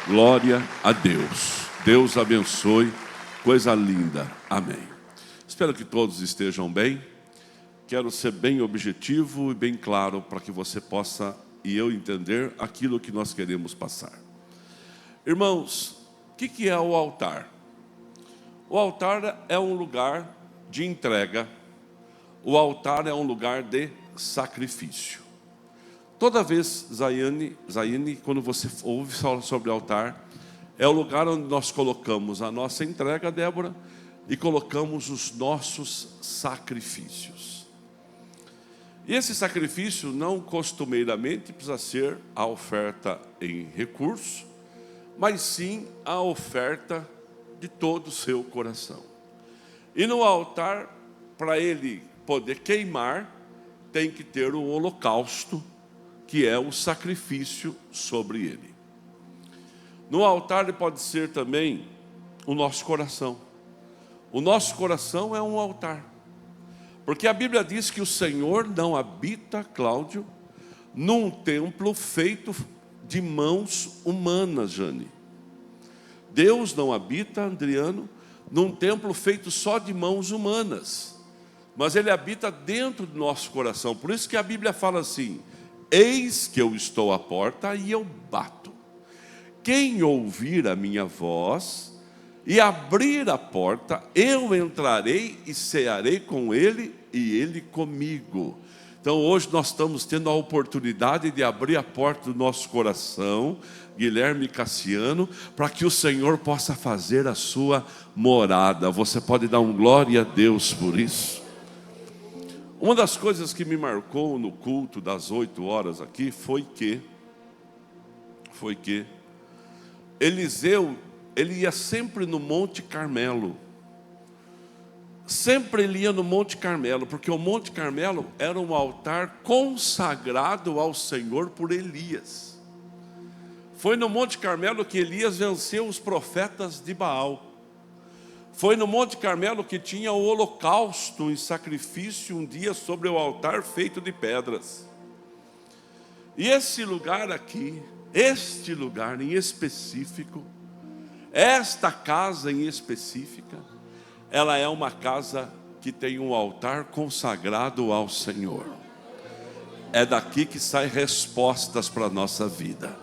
Glória a Deus. Deus abençoe. Coisa linda. Amém. Espero que todos estejam bem. Quero ser bem objetivo e bem claro para que você possa e eu entender aquilo que nós queremos passar. Irmãos, o que é o altar? O altar é um lugar de entrega. O altar é um lugar de sacrifício. Toda vez, Zaiane, quando você ouve falar sobre altar, é o lugar onde nós colocamos a nossa entrega, Débora, e colocamos os nossos sacrifícios. E esse sacrifício não costumeiramente precisa ser a oferta em recurso, mas sim a oferta de todo o seu coração. E no altar, para ele poder queimar, tem que ter o holocausto, que é o sacrifício sobre ele. No altar pode ser também o nosso coração. O nosso coração é um altar. Porque a Bíblia diz que o Senhor não habita, Cláudio, num templo feito de mãos humanas, Jane. Deus não habita, Adriano, num templo feito só de mãos humanas. Mas Ele habita dentro do nosso coração. Por isso que a Bíblia fala assim: eis que eu estou à porta e eu bato. Quem ouvir a minha voz e abrir a porta, eu entrarei e cearei com ele e ele comigo. Então hoje nós estamos tendo a oportunidade de abrir a porta do nosso coração, Guilherme e Cassiano, para que o Senhor possa fazer a sua morada. Você pode dar um glória a Deus por isso? Uma das coisas que me marcou no culto das 8 horas aqui foi que Eliseu, ele ia sempre no Monte Carmelo. Sempre ele ia no Monte Carmelo, porque o Monte Carmelo era um altar consagrado ao Senhor por Elias. Foi no Monte Carmelo que Elias venceu os profetas de Baal. Foi no Monte Carmelo que tinha o holocausto em sacrifício um dia sobre o altar feito de pedras. E esse lugar aqui, este lugar em específico, esta casa em específica, ela é uma casa que tem um altar consagrado ao Senhor. É daqui que saem respostas para a nossa vida.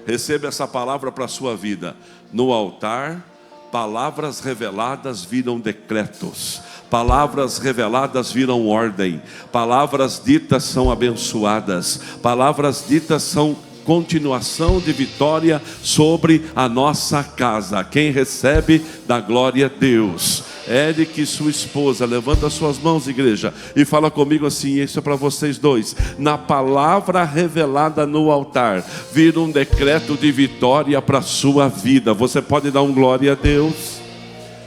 Receba essa palavra para a sua vida. No altar, palavras reveladas viram decretos. Palavras reveladas viram ordem. Palavras ditas são abençoadas. Palavras ditas são continuação de vitória sobre a nossa casa. Quem recebe, dá glória a Deus. Eric e sua esposa, levanta suas mãos, igreja, e fala comigo assim, isso é para vocês dois. Na palavra revelada no altar, vira um decreto de vitória para a sua vida. Você pode dar um glória a Deus?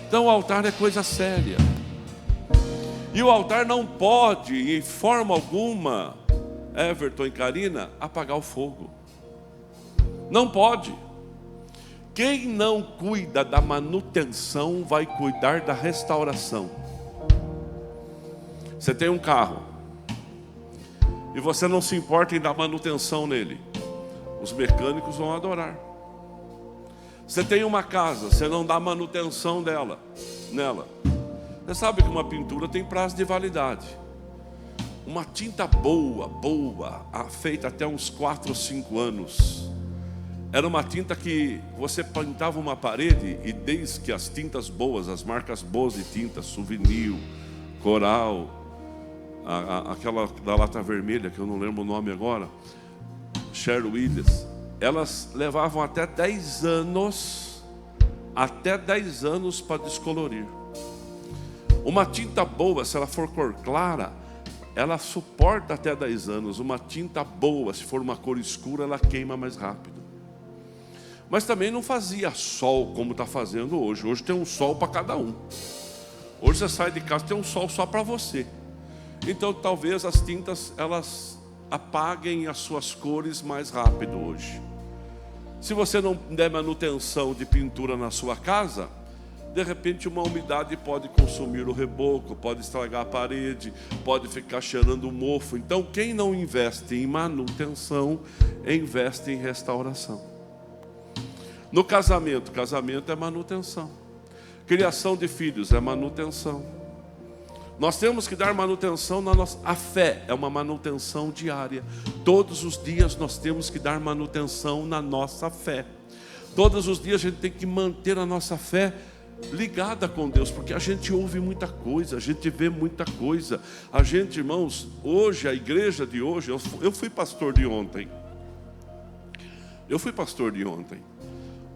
Então o altar é coisa séria. E o altar não pode, em forma alguma, Everton e Karina, apagar o fogo. Não pode. Quem não cuida da manutenção vai cuidar da restauração. Você tem um carro e você não se importa em dar manutenção nele, os mecânicos vão adorar. Você tem uma casa, você não dá manutenção nela. Você sabe que uma pintura tem prazo de validade. Uma tinta boa, feita até uns 4 ou 5 anos, era uma tinta que você pintava uma parede e desde que as tintas boas, as marcas boas de tinta, Souvenir, Coral, aquela da lata vermelha, que eu não lembro o nome agora, Sherwin-Williams, elas levavam até 10 anos para descolorir. Uma tinta boa, se ela for cor clara, ela suporta até 10 anos. Uma tinta boa, se for uma cor escura, ela queima mais rápido. Mas também não fazia sol como está fazendo hoje. Hoje tem um sol para cada um. Hoje você sai de casa, tem um sol só para você. Então talvez as tintas, elas apaguem as suas cores mais rápido hoje. Se você não der manutenção de pintura na sua casa, de repente uma umidade pode consumir o reboco, pode estragar a parede, pode ficar cheirando mofo. Então quem não investe em manutenção, investe em restauração. No casamento, casamento é manutenção. Criação de filhos é manutenção. Nós temos que dar manutenção na nossa... A fé é uma manutenção diária. Todos os dias nós temos que dar manutenção na nossa fé. Todos os dias a gente tem que manter a nossa fé ligada com Deus, porque a gente ouve muita coisa, a gente vê muita coisa. A gente, irmãos, hoje, a igreja de hoje, eu fui pastor de ontem.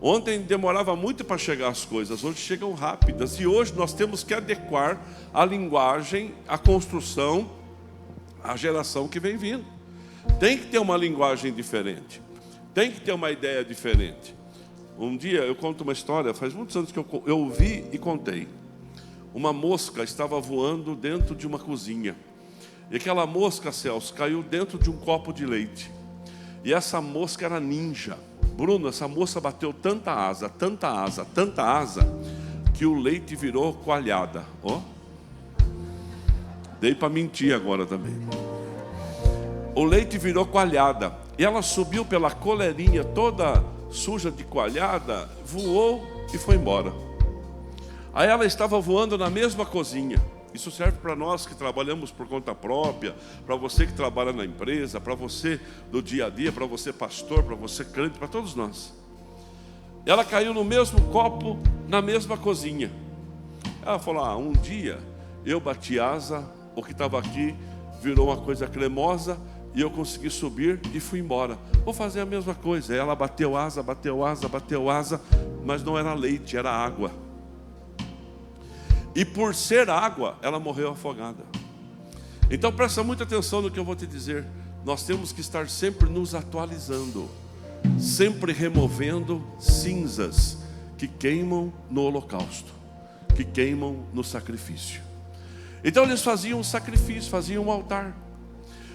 Ontem demorava muito para chegar as coisas, hoje chegam rápidas. E hoje nós temos que adequar a linguagem, a construção, à geração que vem vindo. Tem que ter uma linguagem diferente, tem que ter uma ideia diferente. Um dia eu conto uma história, faz muitos anos que eu ouvi e contei. Uma mosca estava voando dentro de uma cozinha. E aquela mosca, Celso, caiu dentro de um copo de leite. E essa mosca era ninja. Bruno, essa moça bateu tanta asa, que o leite virou coalhada. Ó, dei para mentir agora também. O leite virou coalhada. E ela subiu pela coleirinha toda suja de coalhada, voou e foi embora. Aí ela estava voando na mesma cozinha. Isso serve para nós que trabalhamos por conta própria, para você que trabalha na empresa, para você do dia a dia, para você pastor, para você crente, para todos nós. Ela caiu no mesmo copo, na mesma cozinha. Ela falou, um dia eu bati asa, o que estava aqui virou uma coisa cremosa, e eu consegui subir e fui embora. Vou fazer a mesma coisa. Ela bateu asa, mas não era leite, era água. E por ser água, ela morreu afogada. Então presta muita atenção no que eu vou te dizer. Nós temos que estar sempre nos atualizando, sempre removendo cinzas que queimam no holocausto, que queimam no sacrifício. Então eles faziam um sacrifício, faziam um altar.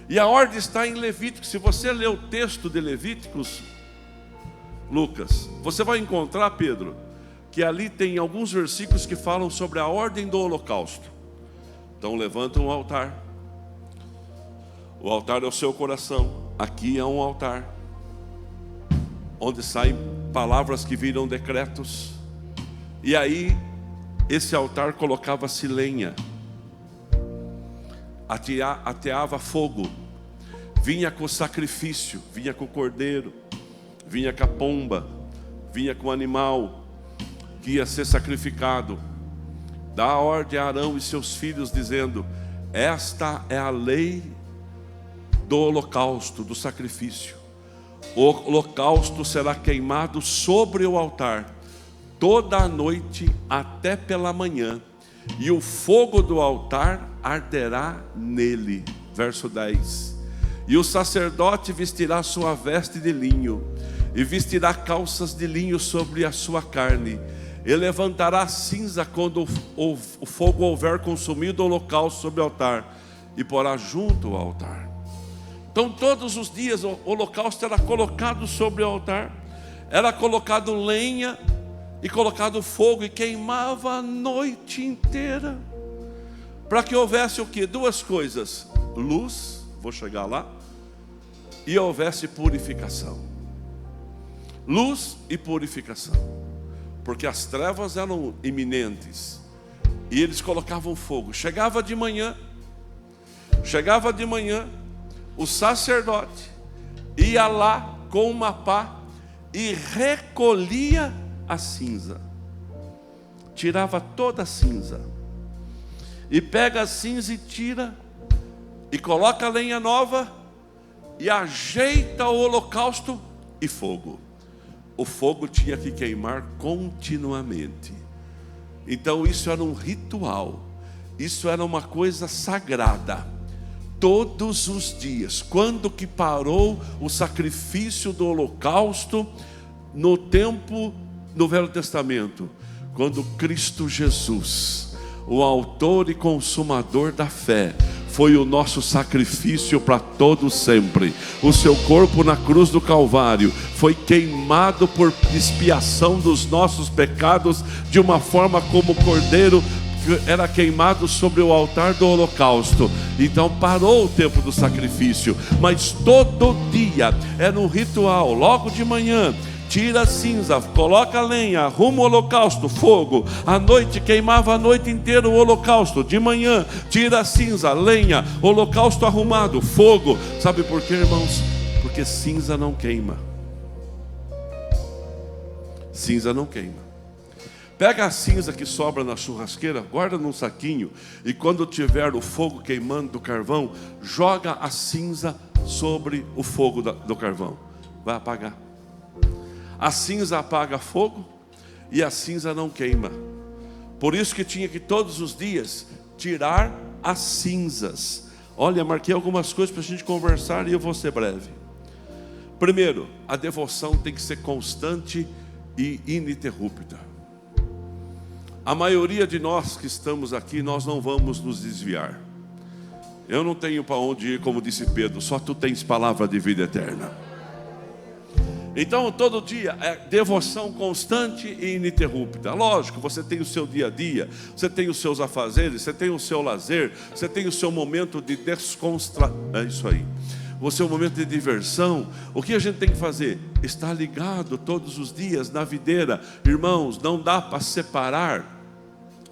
E a ordem está em Levíticos. Se você ler o texto de Levíticos, Lucas, você vai encontrar, Pedro, que ali tem alguns versículos que falam sobre a ordem do holocausto. Então levanta um altar. O altar é o seu coração. Aqui é um altar onde saem palavras que viram decretos. E aí esse altar colocava-se lenha, ateava fogo, vinha com sacrifício, vinha com o cordeiro, vinha com a pomba, vinha com o animal que ia ser sacrificado. Dá a ordem a Arão e seus filhos dizendo: esta é a lei do holocausto, do sacrifício. O holocausto será queimado sobre o altar toda a noite até pela manhã, e o fogo do altar arderá nele. Verso 10. E o sacerdote vestirá sua veste de linho, e vestirá calças de linho sobre a sua carne, e levantará a cinza quando o fogo houver consumido o holocausto sobre o altar, e porá junto ao altar. Então todos os dias o holocausto era colocado sobre o altar, era colocado lenha e colocado fogo, e queimava a noite inteira, para que houvesse o quê? Duas coisas: luz, vou chegar lá, e houvesse purificação. Luz e purificação, porque as trevas eram iminentes, e eles colocavam fogo. Chegava de manhã, o sacerdote ia lá com uma pá e recolhia a cinza, tirava toda a cinza, e pega a cinza e tira, e coloca a lenha nova, e ajeita o holocausto e fogo. O fogo tinha que queimar continuamente. Então isso era um ritual, isso era uma coisa sagrada. Todos os dias. Quando que parou o sacrifício do holocausto no tempo no Velho Testamento? Quando Cristo Jesus, o autor e consumador da fé, foi o nosso sacrifício para todo sempre. O seu corpo na cruz do Calvário foi queimado por expiação dos nossos pecados, de uma forma como o cordeiro era queimado sobre o altar do holocausto. Então parou o tempo do sacrifício, mas todo dia era um ritual. Logo de manhã tira a cinza, coloca a lenha, arruma o holocausto, fogo. À noite, queimava a noite inteira o holocausto. De manhã, tira a cinza, lenha, holocausto arrumado, fogo. Sabe por quê, irmãos? Porque cinza não queima. Cinza não queima. Pega a cinza que sobra na churrasqueira, guarda num saquinho, e quando tiver o fogo queimando do carvão, joga a cinza sobre o fogo do carvão. Vai apagar. A cinza apaga fogo e a cinza não queima. Por isso que tinha que todos os dias tirar as cinzas. Olha, marquei algumas coisas para a gente conversar e eu vou ser breve. Primeiro, a devoção tem que ser constante e ininterrupta. A maioria de nós que estamos aqui, nós não vamos nos desviar. Eu não tenho para onde ir, como disse Pedro, só tu tens palavra de vida eterna. Então, todo dia é devoção constante e ininterrupta. Lógico, você tem o seu dia a dia, você tem os seus afazeres, você tem o seu lazer, você tem o seu momento de é isso aí. O seu momento de diversão. O que a gente tem que fazer? Estar ligado todos os dias na videira. Irmãos, não dá para separar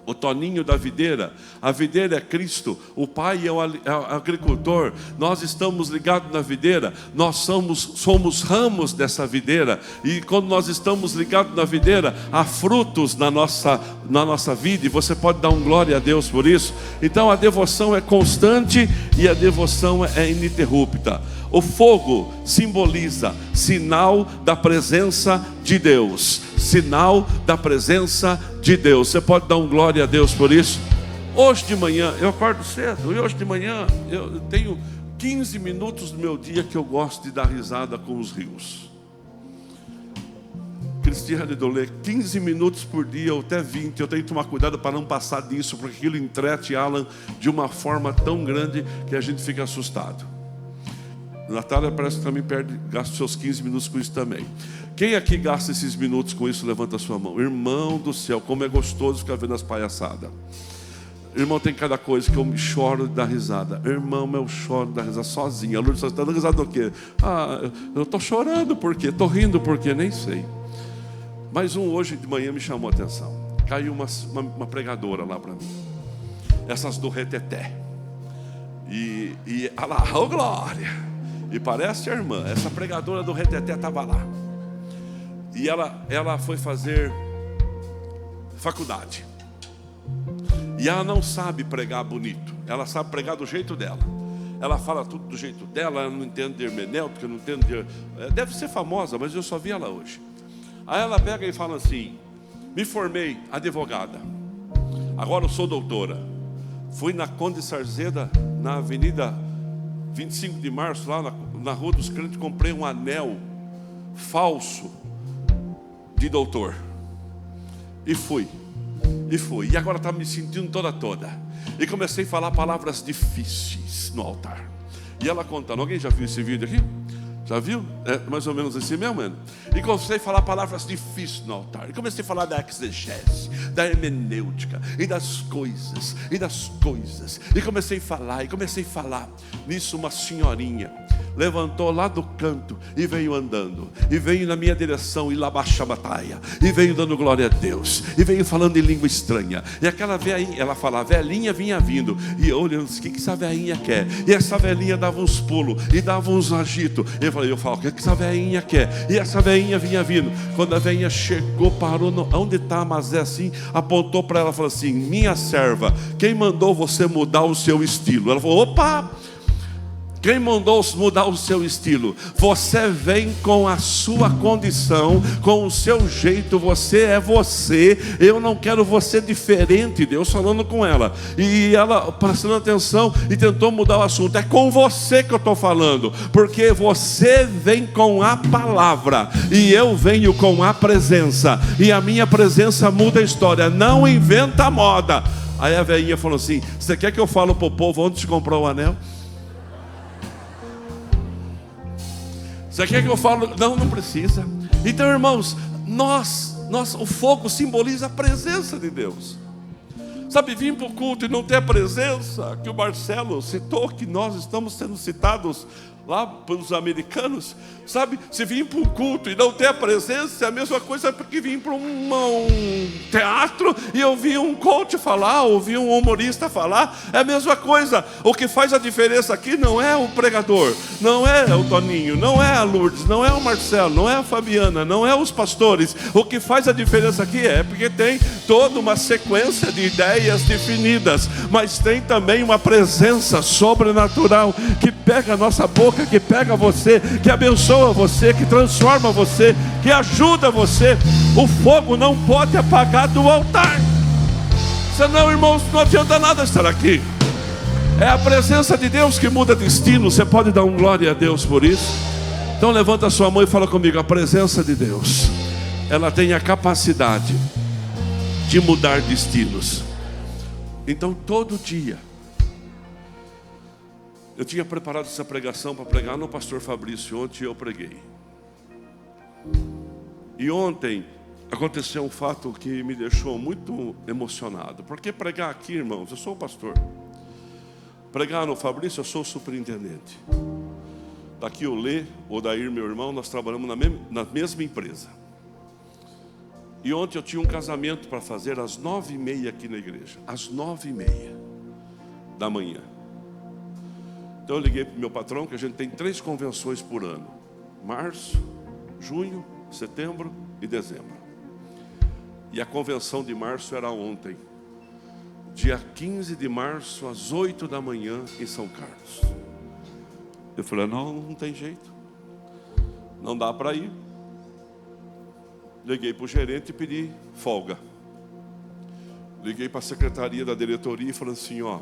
o Toninho da videira. A videira é Cristo, o Pai é o agricultor. Nós estamos ligados na videira. Nós somos ramos dessa videira. E quando nós estamos ligados na videira, há frutos na nossa vida. E você pode dar um glória a Deus por isso. Então a devoção é constante e a devoção é ininterrupta. O fogo simboliza sinal da presença de Deus. Sinal da presença de Deus. Você pode dar um glória a Deus por isso? Hoje de manhã, eu acordo cedo. E hoje de manhã, eu tenho 15 minutos do meu dia que eu gosto de dar risada com os rios. Cristiane Dolé, 15 minutos por dia, ou até 20. Eu tenho que tomar cuidado para não passar disso, porque aquilo entrete Alan de uma forma tão grande que a gente fica assustado. Natália parece que também gasta seus 15 minutos com isso também. Quem aqui gasta esses minutos com isso? Levanta a sua mão. Irmão do céu, como é gostoso ficar vendo as palhaçadas. Irmão, tem cada coisa que eu me choro de dar risada. Irmão, eu choro de dar risada sozinho. A Lourdes está dando risada do quê? Eu estou chorando por quê? Estou rindo por quê? Nem sei. Mas hoje de manhã me chamou a atenção. Caiu uma pregadora lá para mim. Essas do reteté. E olha lá, oh glória! E parece a irmã, essa pregadora do reteté estava lá. E ela foi fazer faculdade. E ela não sabe pregar bonito. Ela sabe pregar do jeito dela. Ela fala tudo do jeito dela. Ela não entende de hermenêutica, não entende de... Deve ser famosa, mas eu só vi ela hoje. Aí ela pega e fala assim: me formei advogada. Agora eu sou doutora. Fui na Conde Sarzeda, na avenida 25 de março, lá na Rua dos Crentes, comprei um anel falso de doutor. E fui. E agora estava me sentindo toda. E comecei a falar palavras difíceis no altar. E ela contando, alguém já viu esse vídeo aqui? Já viu? É mais ou menos assim mesmo, mano. E comecei a falar palavras difíceis no altar. E comecei a falar da exegese, da hermenêutica, e das coisas. E comecei a falar. Nisso uma senhorinha levantou lá do canto e veio andando. E veio na minha direção, e lá baixa a batalha. E veio dando glória a Deus. E veio falando em língua estranha. E aquela velhinha, ela falava, a velhinha vinha vindo. E eu olhando, o que essa velhinha quer? E essa velhinha dava uns pulos e dava uns agitos. Eu falo, o que essa velhinha quer? E essa velhinha vinha vindo. Quando a velhinha chegou, parou, onde está? Mas é assim, apontou para ela e falou assim: minha serva, quem mandou você mudar o seu estilo? Ela falou, opa! Quem mandou mudar o seu estilo? Você vem com a sua condição, com o seu jeito, você é você. Eu não quero você diferente. Deus falando com ela. E ela prestando atenção e tentou mudar o assunto. É com você que eu estou falando, porque você vem com a palavra e eu venho com a presença. E a minha presença muda a história. Não inventa moda. Aí a velhinha falou assim: você quer que eu fale para o povo onde se comprou o anel? Você quer que eu fale? Não precisa. Então, irmãos, o fogo simboliza a presença de Deus. Sabe, vir para o culto e não ter a presença, que o Marcelo citou, que nós estamos sendo citados lá para os americanos, sabe? Se vir para um culto e não ter a presença, é a mesma coisa que vir para um teatro e ouvir um coach falar, ouvir um humorista falar, é a mesma coisa. O que faz a diferença aqui não é o pregador, não é o Toninho, não é a Lourdes, não é o Marcelo, não é a Fabiana, não é os pastores. O que faz a diferença aqui é porque tem toda uma sequência de ideias definidas, mas tem também uma presença sobrenatural que pega a nossa boca, que pega você, que abençoa você, que transforma você, que ajuda você. O fogo não pode apagar do altar, senão, irmãos, não adianta nada estar aqui. É a presença de Deus que muda destino. Você pode dar um glória a Deus por isso? Então levanta a sua mão e fala comigo: a presença de Deus, ela tem a capacidade de mudar destinos. Então todo dia, eu tinha preparado essa pregação para pregar no pastor Fabrício. Ontem eu preguei. E ontem aconteceu um fato que me deixou muito emocionado. Porque pregar aqui, irmãos, eu sou o pastor. Pregar no Fabrício, eu sou o superintendente. Daqui o Lê, o Odair, meu irmão, nós trabalhamos na mesma empresa. E ontem eu tinha um casamento para fazer às 9h30 aqui na igreja. Às 9h30 da manhã. Então eu liguei para o meu patrão, que a gente tem 3 convenções por ano: março, junho, setembro e dezembro. E a convenção de março era ontem, dia 15 de março, às 8 da manhã, em São Carlos. Eu falei: não tem jeito, não dá para ir. Liguei para o gerente e pedi folga. Liguei para a secretaria da diretoria e falei assim: ó,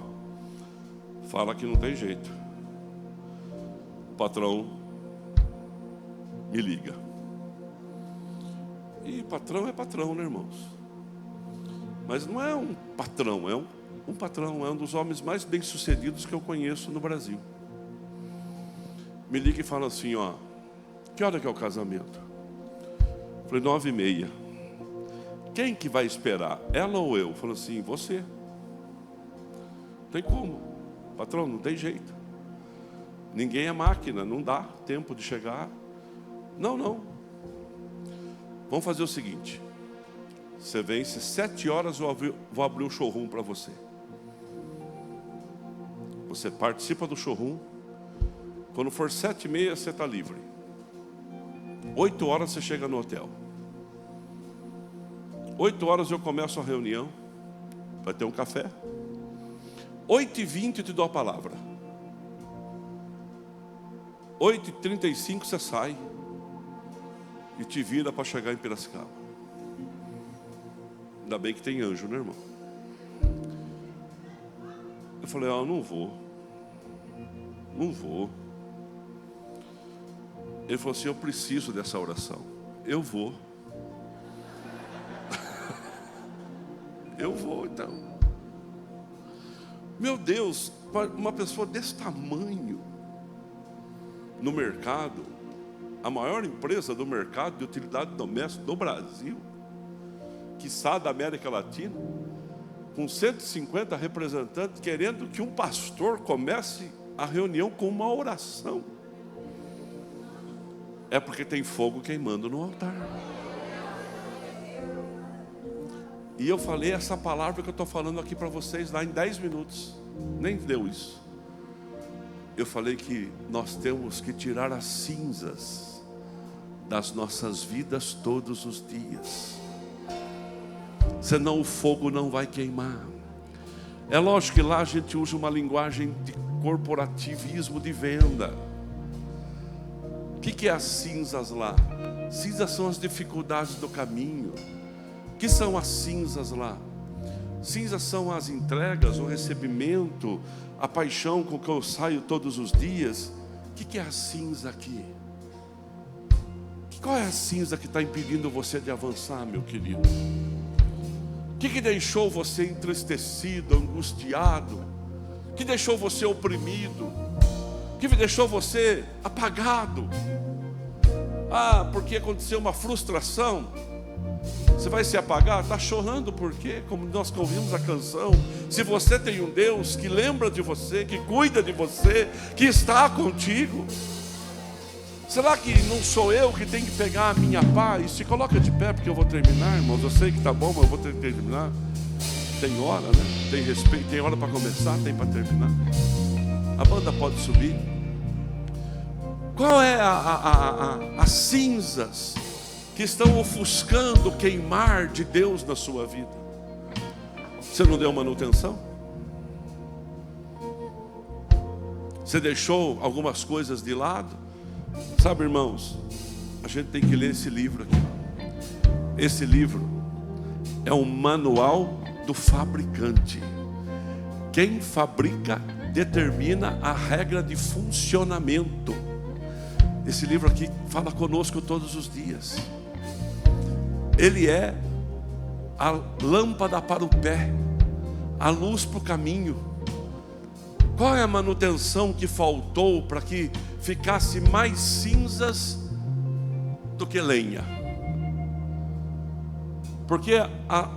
fala que não tem jeito. O patrão me liga. E patrão é patrão, né, irmãos? Mas não é um patrão, é um patrão, é um dos homens mais bem-sucedidos que eu conheço no Brasil. Me liga e fala assim: ó, que hora que é o casamento? Falei: 9h30. Quem que vai esperar? Ela ou eu? Falou assim: você. Não tem como, patrão, não tem jeito. Ninguém é máquina, não dá tempo de chegar. Não. Vamos fazer o seguinte: você vence 7 horas, eu vou abrir um showroom para você. Você participa do showroom. Quando for 7h30, você está livre. 8 horas você chega no hotel. 8 horas eu começo a reunião. Vai ter um café. 8h20 eu te dou a palavra. 8h35 você sai e te vira para chegar em Piracicaba. Ainda bem que tem anjo, né, irmão? Eu falei: não vou. Ele falou assim: eu preciso dessa oração. Eu vou. Eu vou, então. Meu Deus, uma pessoa desse tamanho no mercado, a maior empresa do mercado de utilidade doméstica do Brasil, quiçá da América Latina, com 150 representantes, querendo que um pastor comece a reunião com uma oração. É porque tem fogo queimando no altar. E eu falei essa palavra que eu estou falando aqui para vocês lá em 10 minutos. Nem deu isso. Eu falei que nós temos que tirar as cinzas das nossas vidas todos os dias. Senão o fogo não vai queimar. É lógico que lá a gente usa uma linguagem de corporativismo de venda. O que é as cinzas lá? Cinzas são as dificuldades do caminho. O que são as cinzas lá? Cinzas são as entregas, o recebimento, a paixão com que eu saio todos os dias. O que é a cinza aqui? Qual é a cinza que está impedindo você de avançar, meu querido? O que deixou você entristecido, angustiado? O que deixou você oprimido? O que deixou você apagado? Ah, porque aconteceu uma frustração. Você vai se apagar? Está chorando por quê? Como nós ouvimos a canção. Se você tem um Deus que lembra de você, que cuida de você, que está contigo, será que não sou eu que tenho que pegar a minha pá? E se coloca de pé, porque eu vou terminar, irmãos. Eu sei que está bom, mas eu vou ter que terminar. Tem hora, né? Tem respeito, tem hora para começar, tem para terminar. A banda pode subir. Qual é as cinzas que estão ofuscando o queimar de Deus na sua vida? Você não deu manutenção? Você deixou algumas coisas de lado? Sabe, irmãos, a gente tem que ler esse livro aqui. Esse livro é um manual do fabricante. Quem fabrica determina a regra de funcionamento. Esse livro aqui fala conosco todos os dias. Ele é a lâmpada para o pé, a luz para o caminho. Qual é a manutenção que faltou para que ficasse mais cinzas do que lenha? Porque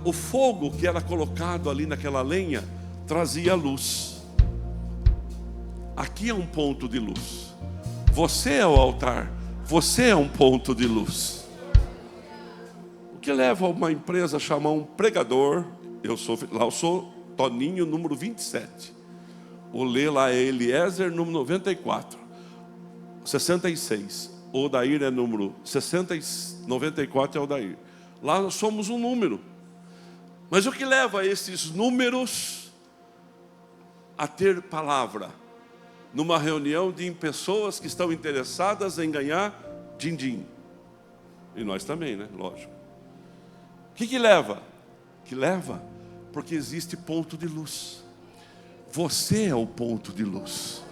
o fogo que era colocado ali naquela lenha trazia luz. Aqui é um ponto de luz. Você é o altar. Você é um ponto de luz. O que leva uma empresa a chamar um pregador? Eu sou Toninho, número 27. O Lê lá é Eliezer, número 94. 66. O Odair é número 94, é o Odair. Lá nós somos um número. Mas o que leva esses números a ter palavra? Numa reunião de pessoas que estão interessadas em ganhar din-din. E nós também, né? Lógico. O que leva? Que leva? Porque existe ponto de luz. Você é o ponto de luz.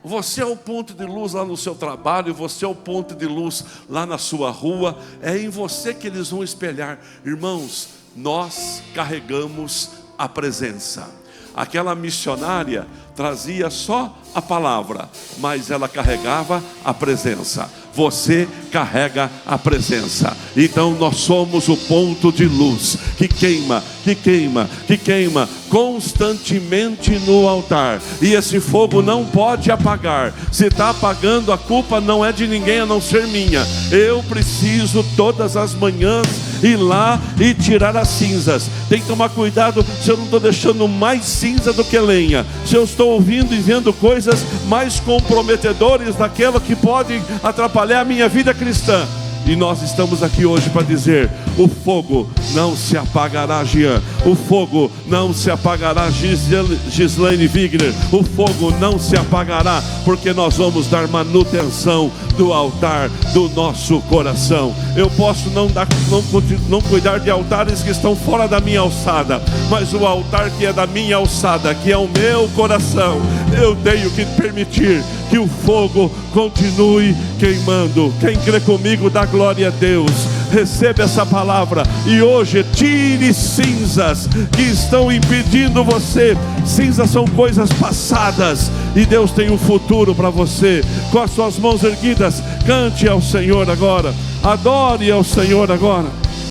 Você é o ponto de luz lá no seu trabalho. Você é o ponto de luz lá na sua rua. É em você que eles vão espelhar. Irmãos, nós carregamos a presença. Aquela missionária trazia só a palavra, mas ela carregava a presença. Você carrega a presença. Então nós somos o ponto de luz que queima, que queima, que queima constantemente no altar. E esse fogo não pode apagar. Se está apagando, a culpa não é de ninguém a não ser minha. Eu preciso todas as manhãs ir lá e tirar as cinzas. Tem que tomar cuidado se eu não estou deixando mais cinza do que lenha. Se eu estou ouvindo e vendo coisas mais comprometedoras daquela que podem atrapalhar a minha vida cristã. E nós estamos aqui hoje para dizer: o fogo não se apagará, Jean. O fogo não se apagará, Gislaine Wigner. O fogo não se apagará, porque nós vamos dar manutenção do altar do nosso coração. Eu posso não cuidar de altares que estão fora da minha alçada, mas o altar que é da minha alçada, que é o meu coração, eu tenho que permitir que o fogo continue queimando. Quem crê comigo, dá glória a Deus. Receba essa palavra e hoje tire cinzas que estão impedindo você. Cinzas são coisas passadas e Deus tem um futuro para você. Com as suas mãos erguidas, cante ao Senhor agora, adore ao Senhor agora.